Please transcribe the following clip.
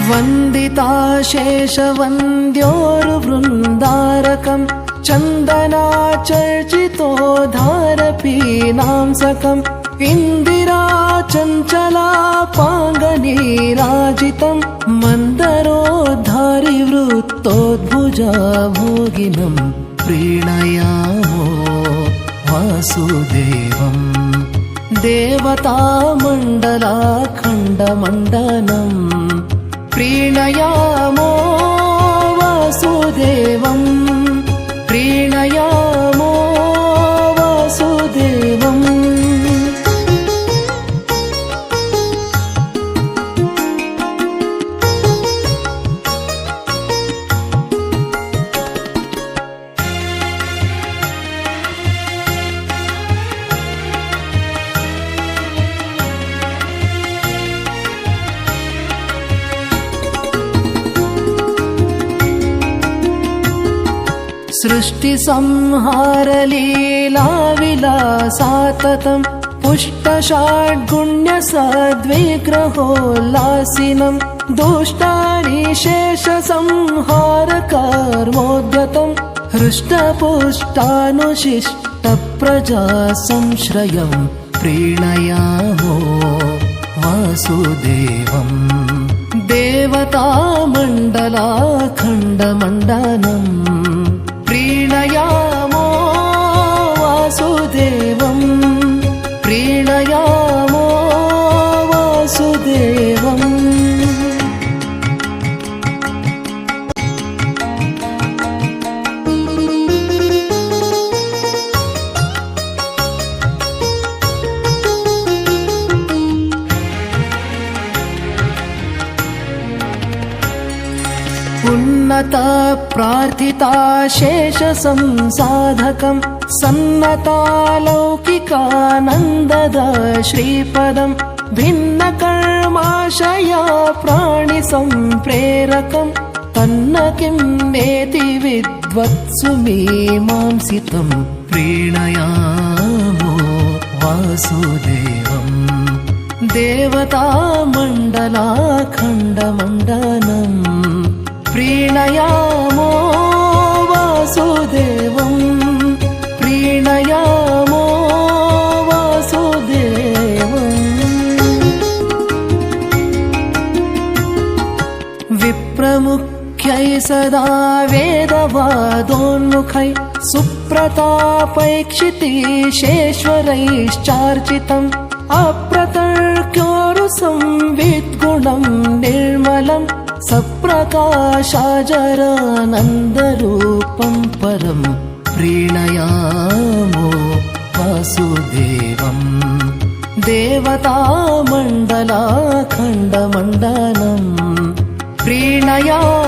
वन्दिताशेषवन्द्योर्वृन्दारकम् चन्दनाचर्चितोद्धारपीनांसकम् इन्दिराचञ्चलापाङ्गनीराजितम् मन्दरोद्धारिवृत्तोद्भुजा भोगिनम् प्रीणयामो वासुदेवम् देवतामण्डलाखण्डमण्डनम् प्रीणयामो वासुदेवम् प्रीणयामो वासुदेवम् सृष्टिसंहारलीलाविलासाततम् पुष्टषाड्गुण्यसद्विग्रहोल्लासिनम् दुष्टानिशेषसंहारकर्मोद्यतम् हृष्टपुष्टानुशिष्टप्रजासंश्रयम् प्रीणयामो वासुदेवम् देवतामण्डलाखण्डमण्डनम् प्रीणयामो वासुदेवम् प्रीणयामो वासुदेवम् उन्नता प्रार्थिता शेषसंसाधकम् सन्नतालौकिकानन्दद श्रीपदम् भिन्नकर्माशया प्राणिसम्प्रेरकम् तन्न किं नेति विद्वत्सु मीमांसितम् प्रीणयामो वासुदेवम् देवतामण्डलाखण्डमण्डनम् प्रीणयामो वासुदेवम् प्रीणयामो वासुदेवम् विप्रमुख्यै सदा वेदवादोन्मुखै सुप्रतापैक्षितीशेश्वरैश्चार्चितम् अप्रतर्क्योरुसंविद्गुणम् निर्मलम् सप्रकाशाजरानन्दरूपम् परम् प्रीणयामो वासुदेवम् देवतामण्डलाखण्डमण्डनम् प्रीणयामो